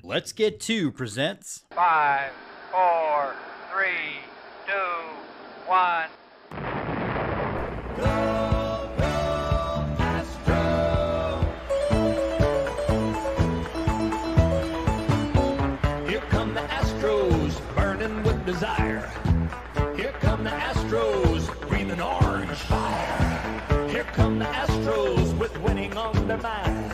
Let's Get To presents 5, 4, 3, 2, 1. Here come the Astros, burning with desire. Here come the Astros, breathing orange fire. Here come the Astros, with winning on their mind.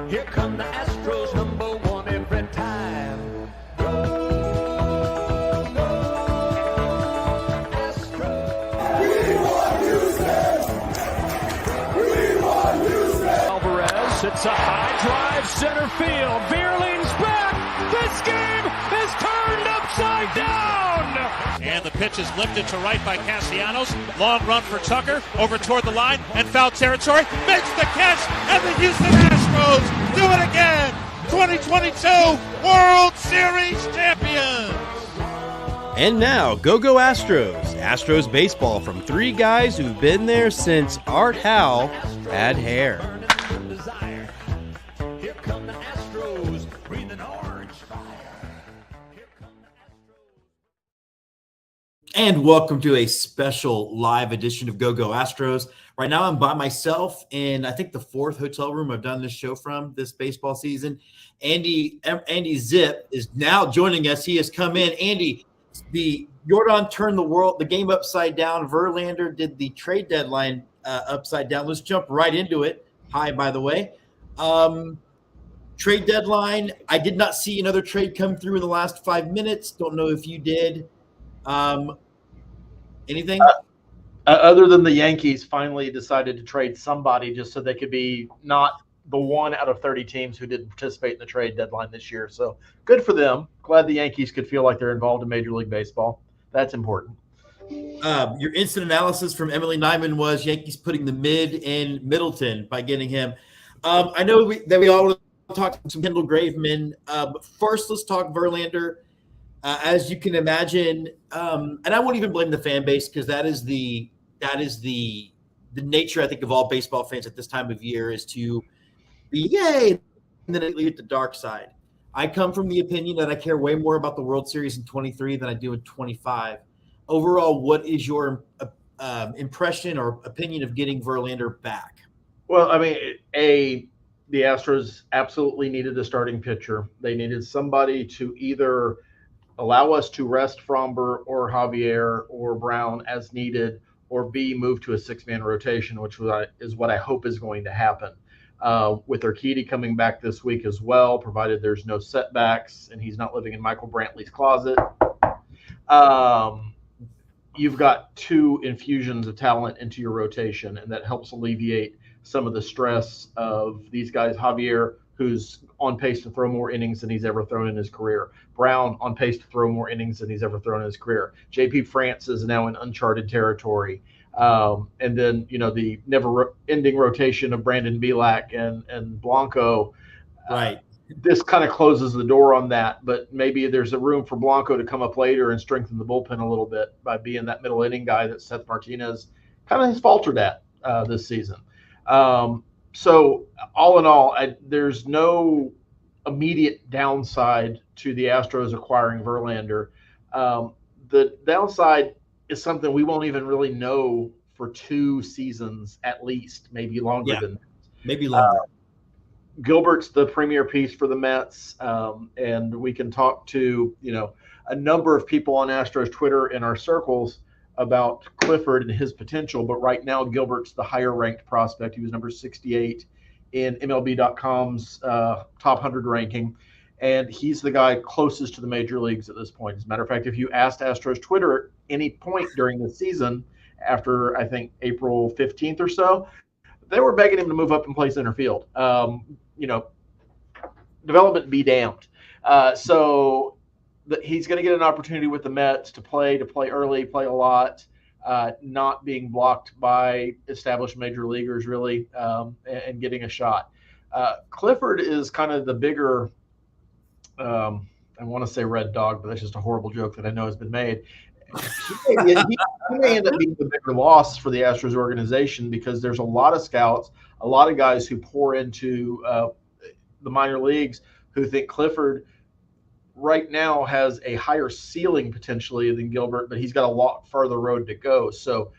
Here come the Astros, number one every time. Go, Astros. We want Houston! Alvarez hits a high drive, center field. Beerling's back. This game is turned upside down. And the pitch is lifted to right by Castellanos. Long run for Tucker over toward the line and foul territory. Makes the catch, and the Houston Astros do it again. 2022 World Series champions. And now, Go Astros. Astros baseball from three guys who've been there since Art Howe had hair. Here come the Astros, breathing orange fire. And welcome to a special live edition of Go Astros. Right now I'm by myself in, I think, the fourth hotel room I've done this show from this baseball season. Andy Zip is now joining us. He has come in. Andy, the Jordan turned the game upside down. Verlander did the trade deadline upside down. Let's jump right into it. Hi, by the way. Trade deadline. I did not see another trade come through in the last 5 minutes. Don't know if you did. Anything? Other than the Yankees finally decided to trade somebody just so they could be not the one out of 30 teams who didn't participate in the trade deadline this year. So good for them. Glad the Yankees could feel like they're involved in Major League Baseball. That's important. Your instant analysis from Emily Nyman was Yankees putting the mid in Middleton by getting him. I know that we all talked some Kendall Graveman. But first, let's talk Verlander. As you can imagine, and I won't even blame the fan base because that is the nature, I think, of all baseball fans at this time of year is to be yay, and then leave the dark side. I come from the opinion that I care way more about the World Series in 23 than I do in 25. Overall, what is your impression or opinion of getting Verlander back? Well, I mean, the Astros absolutely needed a starting pitcher. They needed somebody to either allow us to rest Fromber or Javier or Brown as needed, or B, move to a six-man rotation, which is what I hope is going to happen. With Urquidy coming back this week as well, provided there's no setbacks and he's not living in Michael Brantley's closet. You've got two infusions of talent into your rotation, and that helps alleviate some of the stress of these guys. Javier, who's on pace to throw more innings than he's ever thrown in his career. Brown on pace to throw more innings than he's ever thrown in his career. JP France is now in uncharted territory. And then, the never-ending rotation of Brandon Bielak and Blanco. Right. This kind of closes the door on that, but maybe there's a room for Blanco to come up later and strengthen the bullpen a little bit by being that middle inning guy that Seth Martinez kind of has faltered at this season. So all in all, there's no immediate downside to the Astros acquiring Verlander. The downside is something we won't even really know for 2 seasons at least, maybe longer than that. Maybe longer. Gilbert's the premier piece for the Mets, and we can talk to a number of people on Astros Twitter in our circles about Clifford and his potential, but right now Gilbert's the higher ranked prospect. He was number 68 in MLB.com's top 100 ranking, and he's the guy closest to the major leagues at this point. As a matter of fact, if you asked Astros Twitter at any point during the season after, I think, April 15th or so, they were begging him to move up and play center field. Development be damned. So he's going to get an opportunity with the Mets to play early, play a lot, not being blocked by established major leaguers really, and getting a shot. Clifford is kind of the bigger, I want to say red dog, but that's just a horrible joke that I know has been made. He may end up being the bigger loss for the Astros organization because there's a lot of scouts, a lot of guys who pour into the minor leagues who think Clifford right now has a higher ceiling potentially than Gilbert, but he's got a lot further road to go. So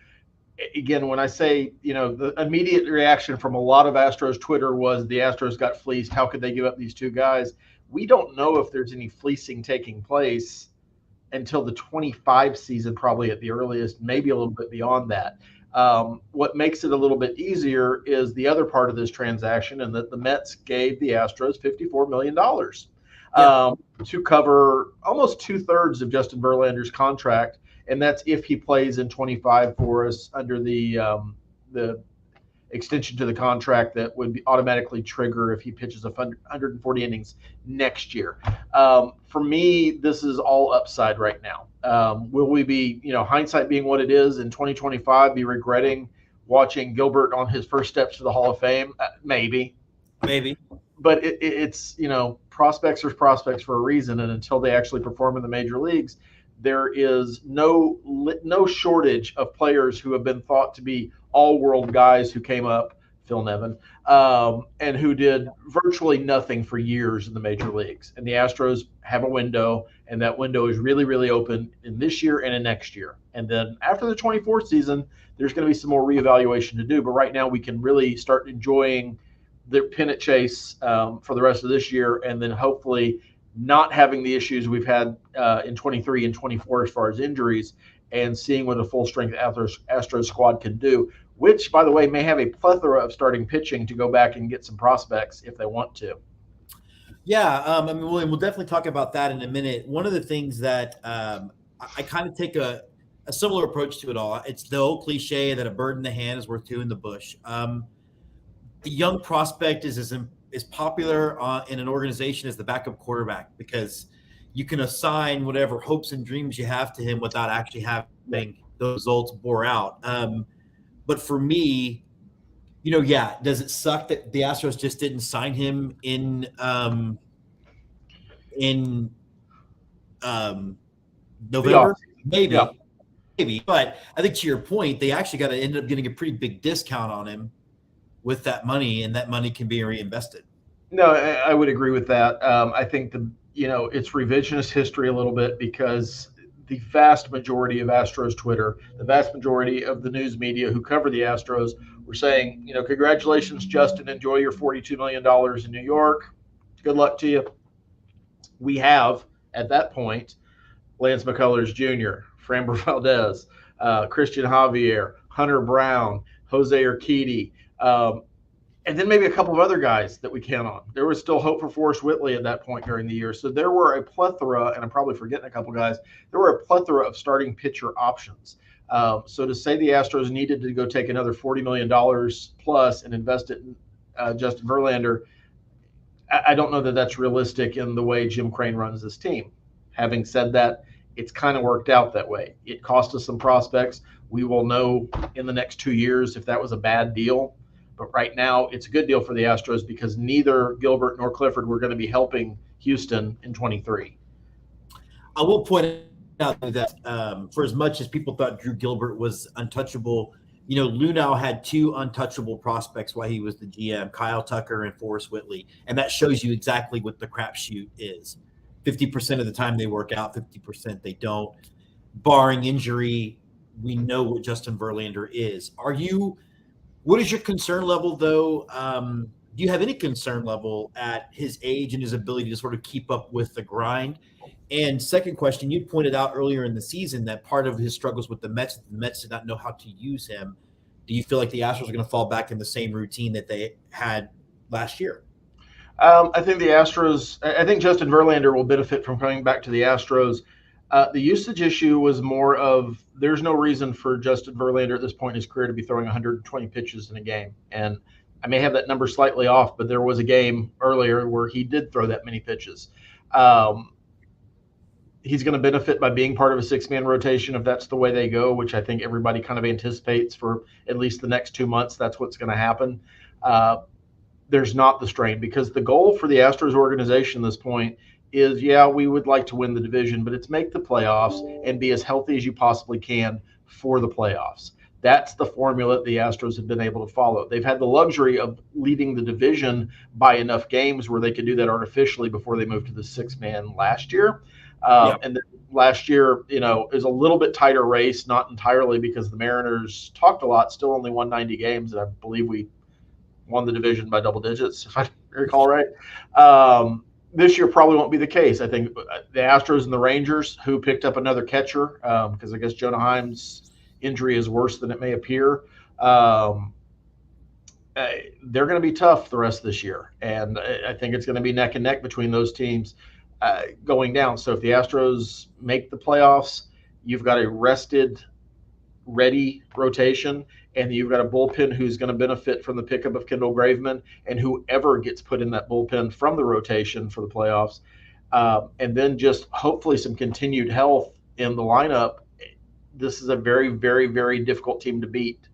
again, when I say, the immediate reaction from a lot of Astros Twitter was the Astros got fleeced. How could they give up these two guys? We don't know if there's any fleecing taking place until the 25 season, probably at the earliest, maybe a little bit beyond that. What makes it a little bit easier is the other part of this transaction, and that the Mets gave the Astros $54 million to cover almost 2/3 of Justin Verlander's contract. And that's if he plays in 25 for us under the extension to the contract that would automatically trigger if he pitches 140 innings next year. For me, this is all upside right now. Will we be, hindsight being what it is, in 2025, be regretting watching Gilbert on his first steps to the Hall of Fame? Maybe. But it's, prospects are prospects for a reason. And until they actually perform in the major leagues, there is no shortage of players who have been thought to be all-world guys who came up, Phil Nevin, and who did virtually nothing for years in the major leagues. And the Astros have a window, and that window is really, really open in this year and in next year. And then after the 24th season, there's going to be some more reevaluation to do. But right now we can really start enjoying the pennant chase for the rest of this year, and then hopefully not having the issues we've had in 23 and 24 as far as injuries, and seeing what a full-strength Astros squad can do, which, by the way, may have a plethora of starting pitching to go back and get some prospects if they want to. Yeah, William, we'll definitely talk about that in a minute. One of the things that I kind of take a similar approach to it all. It's the old cliche that a bird in the hand is worth two in the bush. The young prospect is as popular in an organization as the backup quarterback, because you can assign whatever hopes and dreams you have to him without actually having those results bore out. But for me, does it suck that the Astros just didn't sign him in November? Maybe. Yeah. Maybe. But I think to your point, they actually ended up getting a pretty big discount on him with that money, and that money can be reinvested. No, I would agree with that. I think it's revisionist history a little bit, because the vast majority of Astros Twitter, the vast majority of the news media who cover the Astros were saying, congratulations, Justin, enjoy your $42 million in New York. Good luck to you. We have, at that point, Lance McCullers Jr., Framber Valdez, Christian Javier, Hunter Brown, Jose Urquidy, and then maybe a couple of other guys that we count on. There was still hope for Forrest Whitley at that point during the year. So there were a plethora, and I'm probably forgetting a couple guys, there were a plethora of starting pitcher options. So to say the Astros needed to go take another $40 million plus and invest it in Justin Verlander, I don't know that that's realistic in the way Jim Crane runs this team. Having said that, it's kind of worked out that way. It cost us some prospects. We will know in the next 2 years if that was a bad deal. But right now, it's a good deal for the Astros, because neither Gilbert nor Clifford were going to be helping Houston in 23. I will point out that for as much as people thought Drew Gilbert was untouchable, Lunau had two untouchable prospects while he was the GM, Kyle Tucker and Forrest Whitley. And that shows you exactly what the crapshoot is. 50% of the time they work out, 50% they don't. Barring injury, we know what Justin Verlander is. What is your concern level, though? Do you have any concern level at his age and his ability to sort of keep up with the grind? And second question, you pointed out earlier in the season that part of his struggles with the Mets did not know how to use him. Do you feel like the Astros are going to fall back in the same routine that they had last year? I think Justin Verlander will benefit from coming back to the Astros. The usage issue was more of, there's no reason for Justin Verlander at this point in his career to be throwing 120 pitches in a game. And I may have that number slightly off, but there was a game earlier where he did throw that many pitches. He's going to benefit by being part of a six-man rotation if that's the way they go, which I think everybody kind of anticipates for at least the next 2 months. That's what's going to happen. There's not the strain, because the goal for the Astros organization at this point is, we would like to win the division, but it's make the playoffs and be as healthy as you possibly can for the playoffs. That's the formula the Astros have been able to follow. They've had the luxury of leading the division by enough games where they could do that artificially before they moved to the 6-man last year. And then last year, is a little bit tighter race, not entirely because the Mariners talked a lot, still only won 90 games, and I believe we won the division by double digits, if I recall right. This year probably won't be the case. I think the Astros and the Rangers, who picked up another catcher, because I guess Jonah Heim's injury is worse than it may appear. They're going to be tough the rest of this year, and I think it's going to be neck and neck between those teams going down. So if the Astros make the playoffs, you've got a rested, ready rotation, and you've got a bullpen who's going to benefit from the pickup of Kendall Graveman, and whoever gets put in that bullpen from the rotation for the playoffs, and then just hopefully some continued health in the lineup. This is a very, very, very difficult team to beat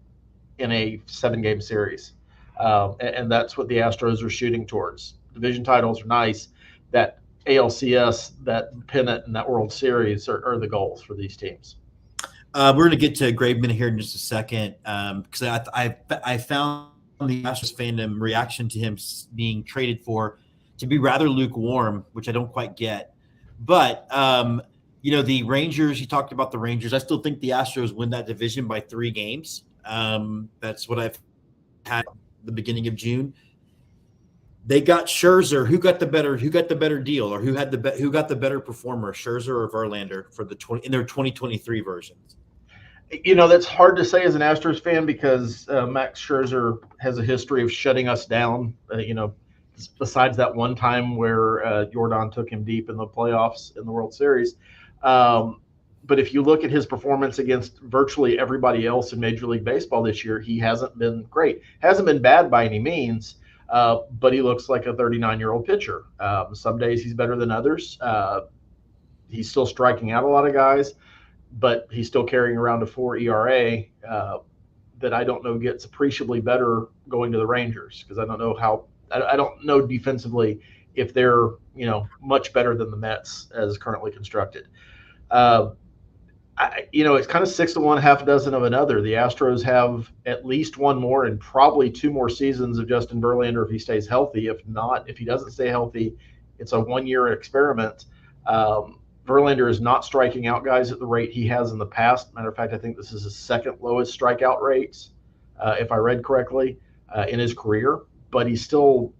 in a 7-game series. And that's what the Astros are shooting towards. Division titles are nice. That ALCS, that pennant, and that World Series are the goals for these teams. We're going to get to Graveman here in just a second because I found the Astros fandom reaction to him being traded to be rather lukewarm, which I don't quite get. But the Rangers, you talked about the Rangers. I still think the Astros win that division by 3 games. That's what I've had at the beginning of June. They got Scherzer. Who got the better deal, or who got the better performer, Scherzer or Verlander in their 2023 versions? That's hard to say as an Astros fan because Max Scherzer has a history of shutting us down. Besides that one time where Jordan took him deep in the playoffs in the World Series. But if you look at his performance against virtually everybody else in Major League Baseball this year, he hasn't been great. Hasn't been bad by any means, but he looks like a 39-year-old pitcher. Some days he's better than others. He's still striking out a lot of guys, but he's still carrying around a 4 ERA that I don't know gets appreciably better going to the Rangers, because I don't know defensively if they're much better than the Mets as currently constructed. It's kind of 6 to 1, half a dozen of another. The Astros have at least one more and probably 2 more seasons of Justin Verlander if he stays healthy. If not, if he doesn't stay healthy, it's a 1-year experiment. Verlander is not striking out guys at the rate he has in the past. Matter of fact, I think this is his 2nd lowest strikeout rates, if I read correctly, in his career. But he's still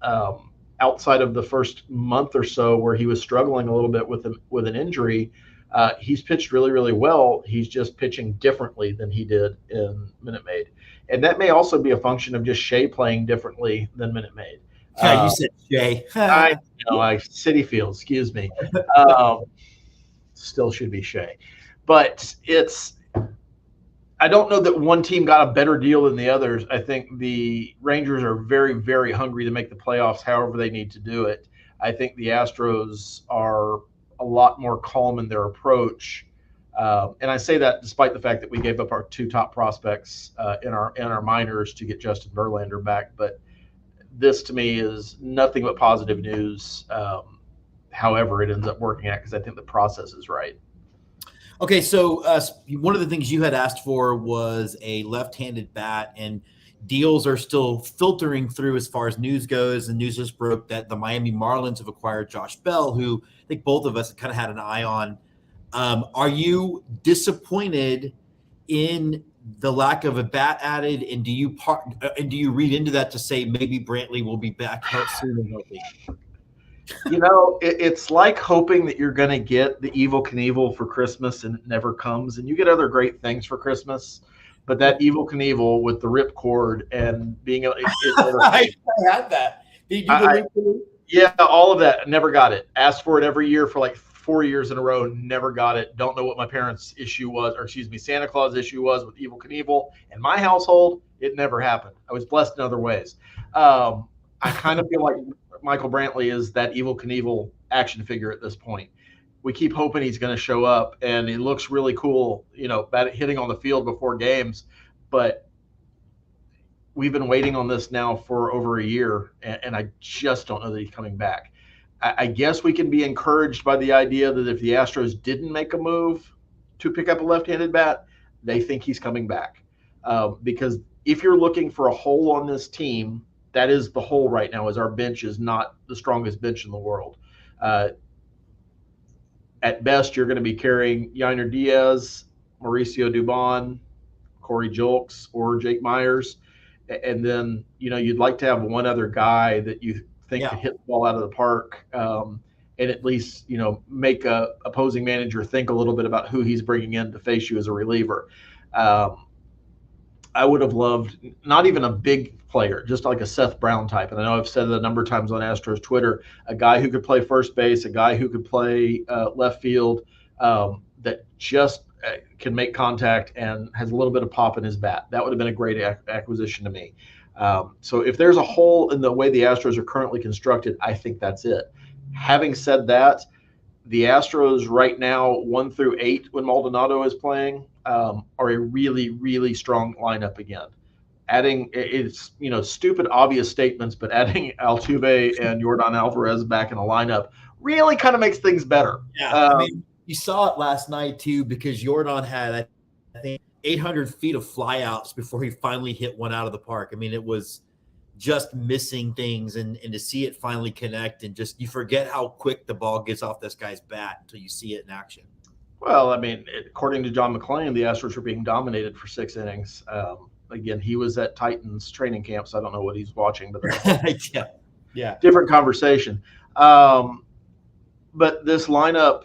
outside of the first month or so where he was struggling a little bit with an injury. He's pitched really, really well. He's just pitching differently than he did in Minute Maid. And that may also be a function of just Shea playing differently than Minute Maid. Yeah, you said Shea. I know, Citi Field, excuse me. Still should be Shea. But I don't know that one team got a better deal than the others. I think the Rangers are very, very hungry to make the playoffs however they need to do it. I think the Astros are a lot more calm in their approach. And I say that despite the fact that we gave up our 2 top prospects in our minors to get Justin Verlander back. But this to me is nothing but positive news, however it ends up working out, because I think the process is right. Okay, so one of the things you had asked for was a left-handed bat, and deals are still filtering through as far as news goes. And news just broke that the Miami Marlins have acquired Josh Bell, who I think both of us kind of had an eye on. Are you disappointed in the lack of a bat added, and do you read into that to say maybe Brantley will be back soon and healthy? It's like hoping that you're going to get the Evel Knievel for Christmas and it never comes, and you get other great things for Christmas. But that Evel Knievel with the ripcord and being able I had that. Did you yeah, all of that. Never got it. Asked for it every year for like 4 years in a row. Never got it. Don't know what my parents' issue was, or Santa Claus issue was with Evel Knievel. In my household, it never happened. I was blessed in other ways. I kind of feel like Michael Brantley is that Evel Knievel action figure at this point. We keep hoping he's going to show up, and he looks really cool, hitting on the field before games. But we've been waiting on this now for over a year, and I just don't know that he's coming back. I guess we can be encouraged by the idea that if the Astros didn't make a move to pick up a left-handed bat, they think he's coming back. because if you're looking for a hole on this team, that is the hole right now. Is our bench is not the strongest bench in the world. At best, you're going to be carrying Yainer Diaz, Mauricio Dubon, Corey Julks, or Jake Myers. And then, you'd like to have one other guy that you think could hit the ball out of the park, and at least, make a opposing manager think a little bit about who he's bringing in to face you as a reliever. I would have loved not even a big player, just like a Seth Brown type. And I know I've said it a number of times on Astros Twitter, a guy who could play first base, a guy who could play left field, that just can make contact and has a little bit of pop in his bat. That would have been a great acquisition to me. So if there's a hole in the way the Astros are currently constructed, I think that's it. Having said that, the Astros right now, 1 through 8, when Maldonado is playing, are a really, really strong lineup again. Adding, it's, stupid, obvious statements, but adding Altuve and Yordan Alvarez back in the lineup really kind of makes things better. Yeah, you saw it last night too, because Yordan had, I think, 800 feet of flyouts before he finally hit one out of the park. It was just missing things, and to see it finally connect, and just you forget how quick the ball gets off this guy's bat until you see it in action. Well, according to John McClain, the Astros were being dominated for 6 innings. Again, he was at Titans training camp, so I don't know what he's watching, but yeah, different conversation. But this lineup,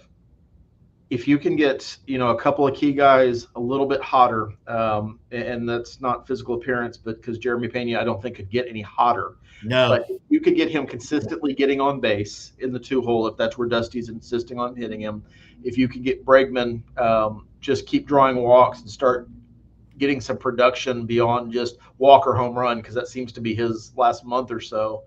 if you can get, a couple of key guys a little bit hotter, and that's not physical appearance, but because Jeremy Pena, I don't think could get any hotter. No. But if you could get him consistently getting on base in the 2-hole, if that's where Dusty's insisting on hitting him, if you could get Bregman, just keep drawing walks and start getting some production beyond just Walker home run, because that seems to be his last month or so.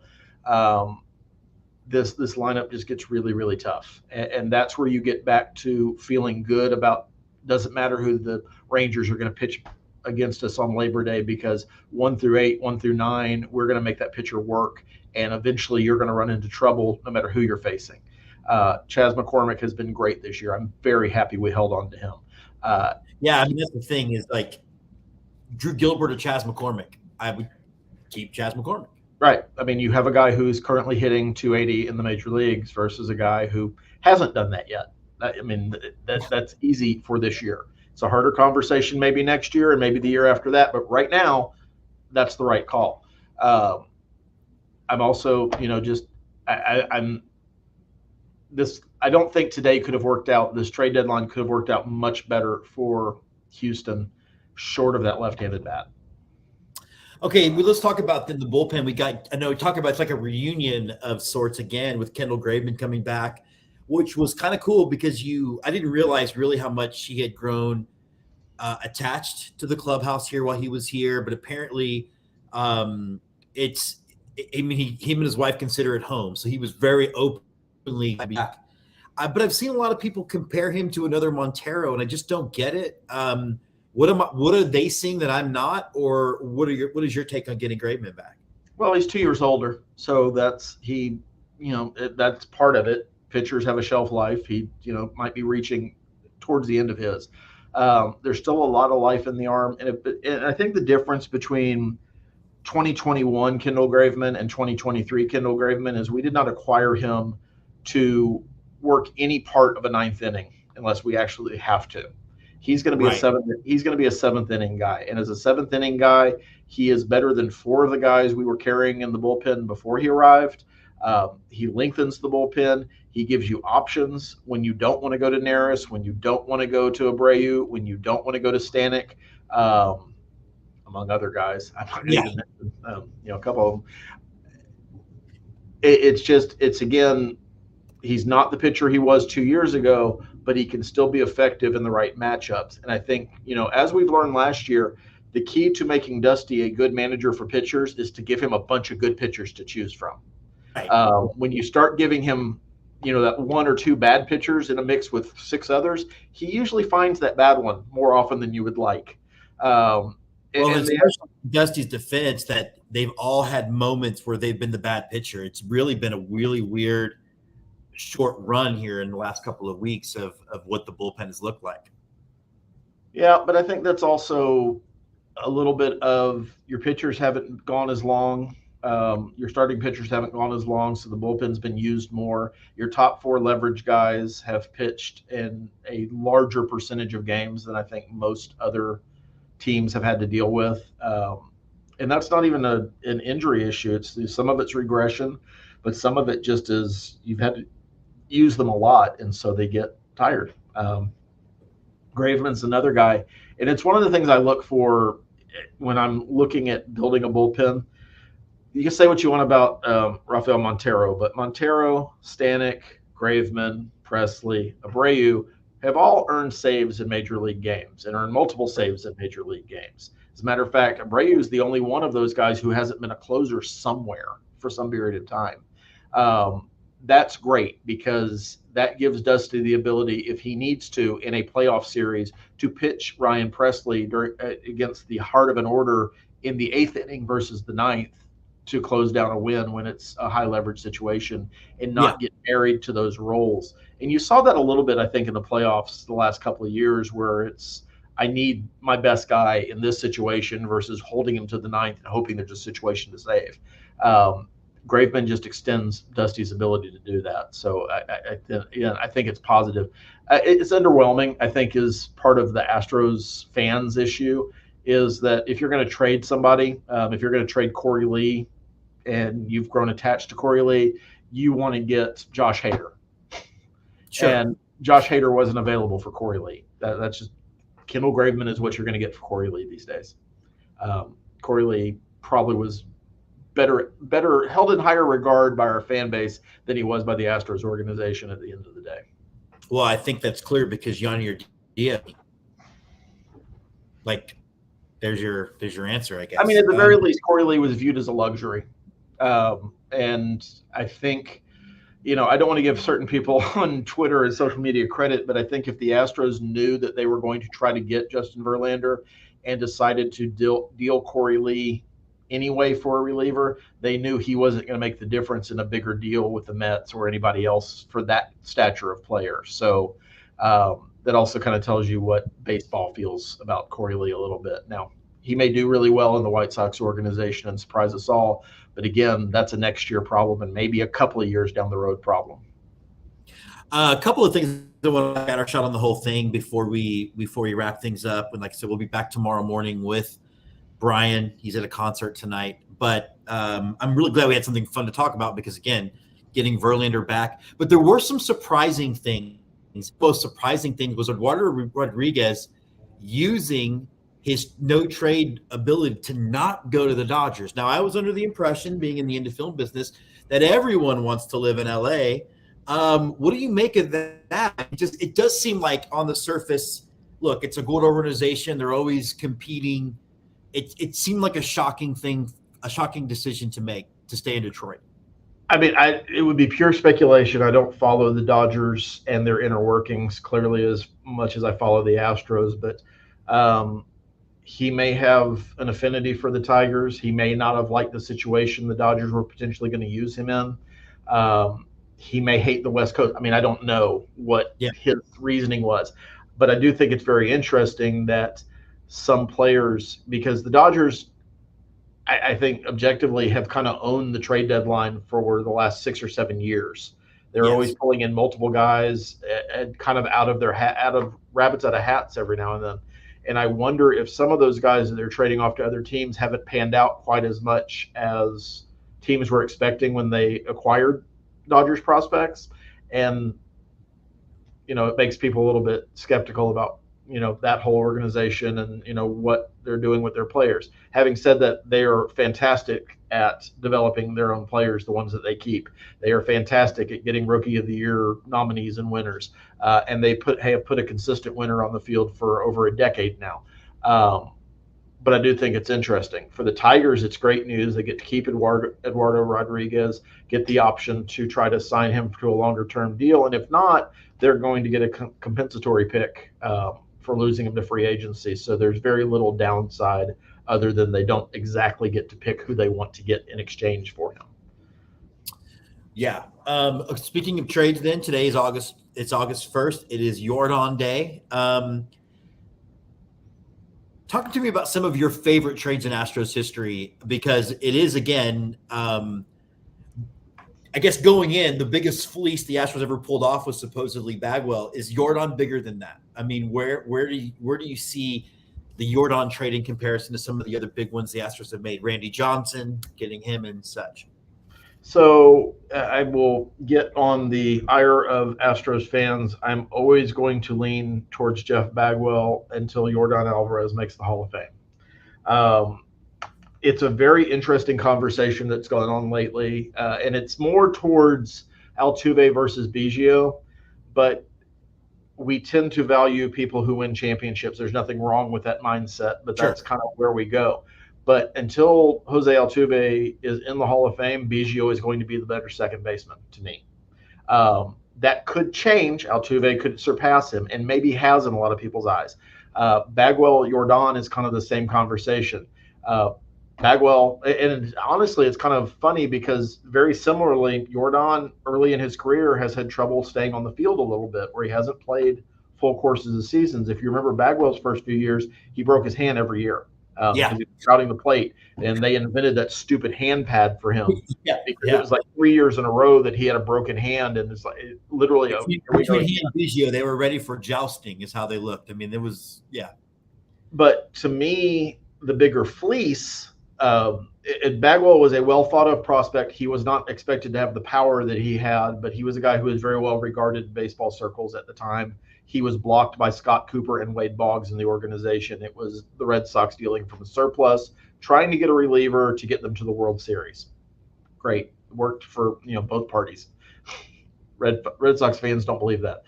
This lineup just gets really, really tough. And that's where you get back to feeling good about, doesn't matter who the Rangers are going to pitch against us on Labor Day, because 1 through 8, 1 through 9, we're going to make that pitcher work. And eventually you're going to run into trouble no matter who you're facing. Chas McCormick has been great this year. I'm very happy we held on to him. That's the thing is, like, Drew Gilbert or Chas McCormick. I would keep Chas McCormick. Right. You have a guy who's currently hitting 280 in the major leagues versus a guy who hasn't done that yet. That's easy for this year. It's a harder conversation maybe next year and maybe the year after that, but right now, that's the right call. I'm also, I don't think today could have worked out. This trade deadline could have worked out much better for Houston, short of that left-handed bat. Okay, let's talk about the bullpen. We talk about, it's like a reunion of sorts again with Kendall Graveman coming back, which was kind of cool because I didn't realize really how much he had grown attached to the clubhouse here while he was here. But apparently, him and his wife consider it home. So he was very openly back. But I've seen a lot of people compare him to another Montero, and I just don't get it. What are they seeing that I'm not, or what is your take on getting Graveman back? Well, he's 2 years older, so that's part of it. Pitchers have a shelf life. He, might be reaching towards the end of his. There's still a lot of life in the arm, and I think the difference between 2021 Kendall Graveman and 2023 Kendall Graveman is we did not acquire him to work any part of a 9th inning unless we actually have to. He's going to be a 7th inning guy. And as a 7th inning guy, he is better than 4 of the guys we were carrying in the bullpen before he arrived. He lengthens the bullpen. He gives you options when you don't want to go to Neris, when you don't want to go to Abreu, when you don't want to go to Stanek, among other guys. I'm not going to mention, a couple of them. It's again, he's not the pitcher he was 2 years ago, but he can still be effective in the right matchups. And I think, as we've learned last year, the key to making Dusty a good manager for pitchers is to give him a bunch of good pitchers to choose from. Right. When you start giving him, that 1 or 2 bad pitchers in a mix with 6 others, he usually finds that bad one more often than you would like. Dusty's defense that they've all had moments where they've been the bad pitcher. It's really been a really weird short run here in the last couple of weeks of what the bullpen has looked like. Yeah, but I think that's also a little bit of your pitchers haven't gone as long. Your starting pitchers haven't gone as long, so the bullpen's been used more. Your top 4 leverage guys have pitched in a larger percentage of games than I think most other teams have had to deal with. And that's not even an injury issue. It's some of it's regression, but some of it just is you've had to use them a lot, and so they get tired. Graveman's another guy, and it's one of the things I look for when I'm looking at building a bullpen. You can say what you want about Rafael Montero, but Montero, Stanek, Graveman, Presley, Abreu have all earned saves in Major League games and earned multiple saves in Major League games. As a matter of fact, Abreu is the only one of those guys who hasn't been a closer somewhere for some period of time. That's great because that gives Dusty the ability, if he needs to, in a playoff series, to pitch Ryan Presley against the heart of an order in the 8th inning versus the 9th to close down a win when it's a high leverage situation and not get married to those roles. And you saw that a little bit, I think, in the playoffs the last couple of years where it's, I need my best guy in this situation versus holding him to the 9th and hoping there's a situation to save. Graveman just extends Dusty's ability to do that. So I think it's positive. It's underwhelming, I think, is part of the Astros fans issue, is that if you're going to trade somebody, if you're going to trade Corey Lee and you've grown attached to Corey Lee, you want to get Josh Hader. Sure. And Josh Hader wasn't available for Corey Lee. That's just Kendall Graveman is what you're going to get for Corey Lee these days. Corey Lee probably was better held in higher regard by our fan base than he was by the Astros organization at the end of the day. Well, I think that's clear because Yonny Diaz, like, there's your answer, I guess. I mean, at the very least, Corey Lee was viewed as a luxury. And I think, I don't want to give certain people on Twitter and social media credit, but I think if the Astros knew that they were going to try to get Justin Verlander and decided to deal Corey Lee anyway for a reliever, they knew he wasn't going to make the difference in a bigger deal with the Mets or anybody else for that stature of player. So that also kind of tells you what baseball feels about Corey Lee a little bit. Now, he may do really well in the White Sox organization and surprise us all, but again, that's a next year problem and maybe a couple of years down the road problem. A couple of things that want to get our shot on the whole thing before we wrap things up. And like I said, we'll be back tomorrow morning with Brian. He's at a concert tonight, but I'm really glad we had something fun to talk about because, again, getting Verlander back. But there were some surprising things. Most surprising thing was Eduardo Rodriguez using his no-trade ability to not go to the Dodgers. Now, I was under the impression, being in the indie film business, that everyone wants to live in L.A. What do you make of that? It does seem like on the surface, look, it's a good organization. They're always competing. It seemed like a shocking decision to make, to stay in Detroit. I mean, it would be pure speculation. I don't follow the Dodgers and their inner workings clearly as much as I follow the Astros, but he may have an affinity for the Tigers. He may not have liked the situation the Dodgers were potentially going to use him in. He may hate the West Coast. I mean, I don't know what his reasoning was, but I do think it's very interesting that some players, because the Dodgers, I think objectively have kind of owned the trade deadline for the last 6 or 7 years. They're always pulling in multiple guys and kind of out of rabbits out of hats every now and then. And I wonder if some of those guys that they're trading off to other teams haven't panned out quite as much as teams were expecting when they acquired Dodgers prospects. And, it makes people a little bit skeptical about, that whole organization and, what they're doing with their players. Having said that, they are fantastic at developing their own players, the ones that they keep. They are fantastic at getting Rookie of the Year nominees and winners. And they have put a consistent winner on the field for over a decade now. But I do think it's interesting. For the Tigers, it's great news. They get to keep Eduardo Rodriguez, get the option to try to sign him to a longer-term deal. And if not, they're going to get a compensatory pick for losing him to free agency. So there's very little downside other than they don't exactly get to pick who they want to get in exchange for him. Yeah. Speaking of trades then, today is August 1st. It is Jordan Day. Talk to me about some of your favorite trades in Astros history, because it is, again, I guess going in, the biggest fleece the Astros ever pulled off was supposedly Bagwell. Is Jordan bigger than that? I mean, where do you see the Jordan trade in comparison to some of the other big ones the Astros have made? Randy Johnson, getting him and such. So I will get on the ire of Astros fans. I'm always going to lean towards Jeff Bagwell until Yordan Alvarez makes the Hall of Fame. It's a very interesting conversation that's going on lately, and it's more towards Altuve versus Biggio, but we tend to value people who win championships. There's nothing wrong with that mindset, but that's kind of where we go. But until Jose Altuve is in the Hall of Fame, Biggio is going to be the better second baseman to me. That could change. Altuve could surpass him, and maybe has in a lot of people's eyes. Bagwell, Jordan is kind of the same conversation. Bagwell, and honestly, it's kind of funny because very similarly, Jordan early in his career has had trouble staying on the field a little bit, where he hasn't played full courses of seasons. If you remember Bagwell's first few years, he broke his hand every year. Because he was crowding the plate, and they invented that stupid hand pad for him. Because it was like 3 years in a row that he had a broken hand, and it's like literally. Between he and Biggio, they were ready for jousting, is how they looked. I mean, it was But to me, the bigger fleece. Bagwell was a well thought of prospect. He was not expected to have the power that he had, but he was a guy who was very well regarded in baseball circles at the time. He was blocked by Scott Cooper and Wade Boggs in the organization. It was the Red Sox dealing from a surplus, trying to get a reliever to get them to the World Series. Great. Worked for both parties. Red Sox fans don't believe that.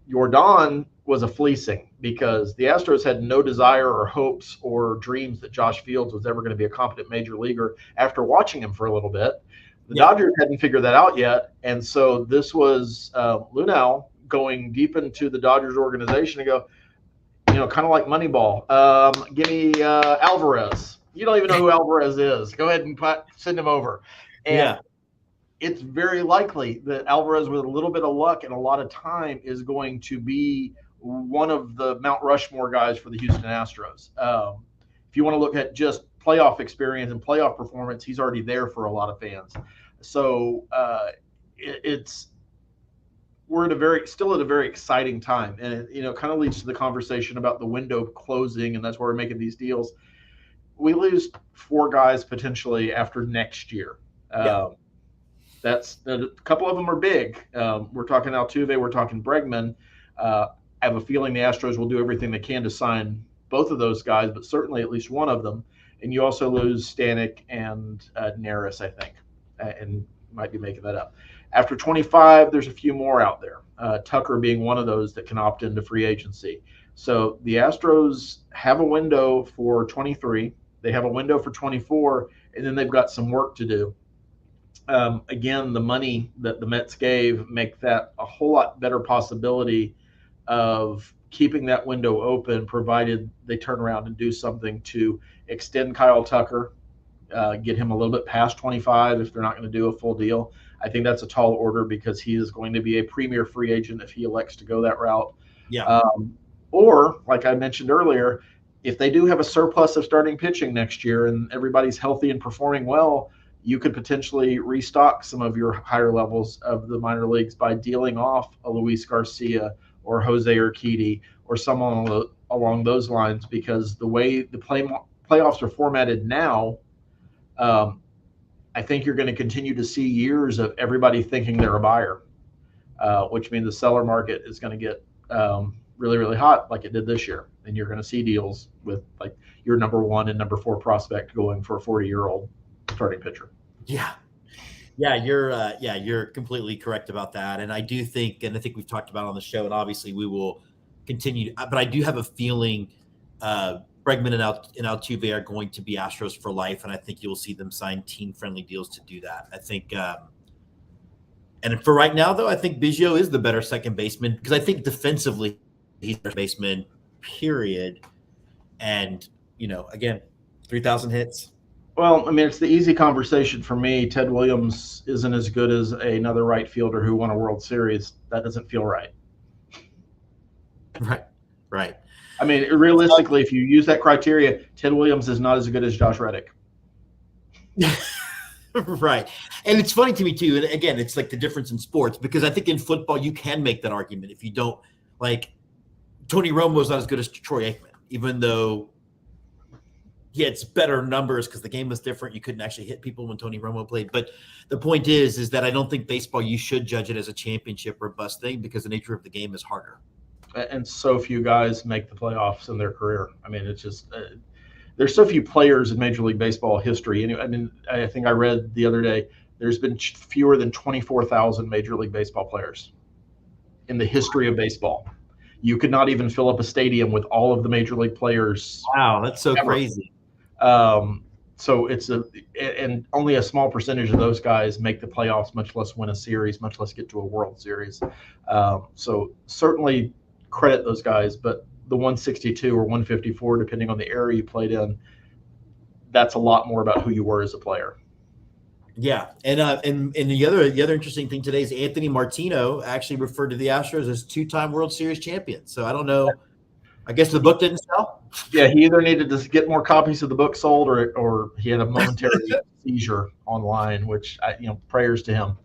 Jordan was a fleecing because the Astros had no desire or hopes or dreams that Josh Fields was ever going to be a competent major leaguer after watching him for a little bit. The Dodgers hadn't figured that out yet. And so this was Lunel going deep into the Dodgers organization and go, kind of like Moneyball. Give me Alvarez. You don't even know who Alvarez is. Go ahead and send him over. And it's very likely that Alvarez, with a little bit of luck and a lot of time, is going to be one of the Mount Rushmore guys for the Houston Astros. If you want to look at just playoff experience and playoff performance, he's already there for a lot of fans. So we're still at a very exciting time, and it kind of leads to the conversation about the window closing, and that's why we're making these deals. We lose 4 guys potentially after next year. That's a couple of them are big. We're talking Altuve, we're talking Bregman. I have a feeling the Astros will do everything they can to sign both of those guys, but certainly at least one of them. And you also lose Stanek and Neris, I think, and might be making that up. After 25, there's a few more out there, Tucker being one of those that can opt into free agency. So the Astros have a window for 23. They have a window for 24, and then they've got some work to do. Again, the money that the Mets gave make that a whole lot better possibility of keeping that window open, provided they turn around and do something to extend Kyle Tucker, get him a little bit past 25 if they're not going to do a full deal. I think that's a tall order because he is going to be a premier free agent if he elects to go that route. Or, like I mentioned earlier, if they do have a surplus of starting pitching next year and everybody's healthy and performing well, you could potentially restock some of your higher levels of the minor leagues by dealing off a Luis Garcia or Jose Urquidy or someone along those lines, because the way the playoffs are formatted now, I think you're going to continue to see years of everybody thinking they're a buyer, which means the seller market is going to get really, really hot like it did this year. And you're going to see deals with like your number 1 and number 4 prospect going for a 40-year-old starting pitcher. You're completely correct about that. And I do think, and I think we've talked about it on the show, and obviously we will continue, but I do have a feeling Bregman and Altuve are going to be Astros for life, and I think you'll see them sign team-friendly deals to do that. I think, and for right now, though, I think Biggio is the better second baseman because I think defensively he's the baseman, period. And, again, 3,000 hits. Well, I mean, it's the easy conversation for me. Ted Williams isn't as good as another right fielder who won a World Series. That doesn't feel right. Right. I mean, realistically, if you use that criteria, Ted Williams is not as good as Josh Reddick. Right. And it's funny to me too. And again, it's like the difference in sports, because I think in football, you can make that argument. If you don't, like, Tony Romo's not as good as Troy Aikman, even though he had better numbers because the game was different. You couldn't actually hit people when Tony Romo played. But the point is that I don't think baseball, you should judge it as a championship or bust thing, because the nature of the game is harder. And so few guys make the playoffs in their career. I mean, it's just there's so few players in Major League Baseball history. And I mean, I think I read the other day there's been fewer than 24,000 Major League Baseball players in the history of baseball. You could not even fill up a stadium with all of the Major League players. Wow, that's so ever. crazy. So and only a small percentage of those guys make the playoffs, much less win a series, much less get to a World Series. So certainly credit those guys, but the 162 or 154, depending on the era you played in, that's a lot more about who you were as a player. Yeah, and the other interesting thing today is Anthony Martino actually referred to the Astros as 2-time World Series champions. So I don't know. I guess the book didn't sell. Yeah, he either needed to get more copies of the book sold, or he had a momentary seizure online, which prayers to him.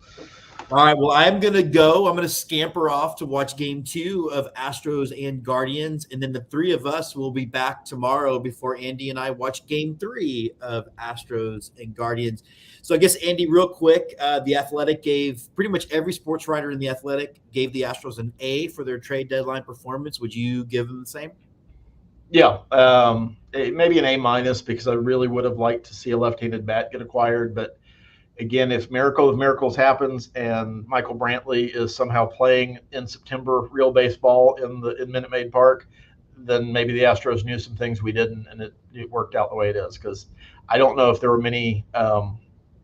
All right, well, I'm going to go. I'm going to scamper off to watch game 2 of Astros and Guardians, and then the three of us will be back tomorrow before Andy and I watch game 3 of Astros and Guardians. So I guess, Andy, real quick, The Athletic gave pretty much every sports writer in The Athletic gave the Astros an A for their trade deadline performance. Would you give them the same? Yeah, maybe an A- because I really would have liked to see a left-handed bat get acquired. But again, if miracle of miracles happens and Michael Brantley is somehow playing in September real baseball in Minute Maid Park, then maybe the Astros knew some things we didn't, and it worked out the way it is. Because I don't know if there were many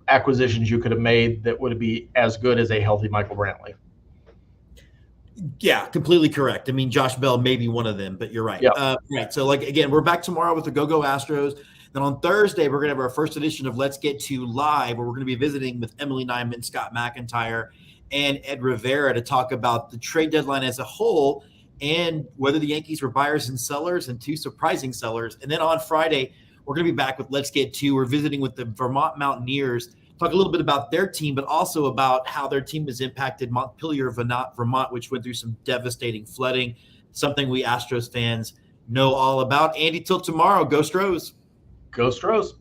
acquisitions you could have made that would be as good as a healthy Michael Brantley. Yeah, completely correct. I mean, Josh Bell may be one of them, but you're right. Yeah. Right. So, again, we're back tomorrow with the Go Astros. Then on Thursday, we're going to have our first edition of Let's Get To Live, where we're going to be visiting with Emily Nyman, Scott McIntyre, and Ed Rivera to talk about the trade deadline as a whole and whether the Yankees were buyers and sellers and 2 surprising sellers. And then on Friday, we're going to be back with Let's Get To. We're visiting with the Vermont Mountaineers, talk a little bit about their team, but also about how their team has impacted Montpelier, Vermont, which went through some devastating flooding, something we Astros fans know all about. Andy, till tomorrow, go Stros. Go Stros.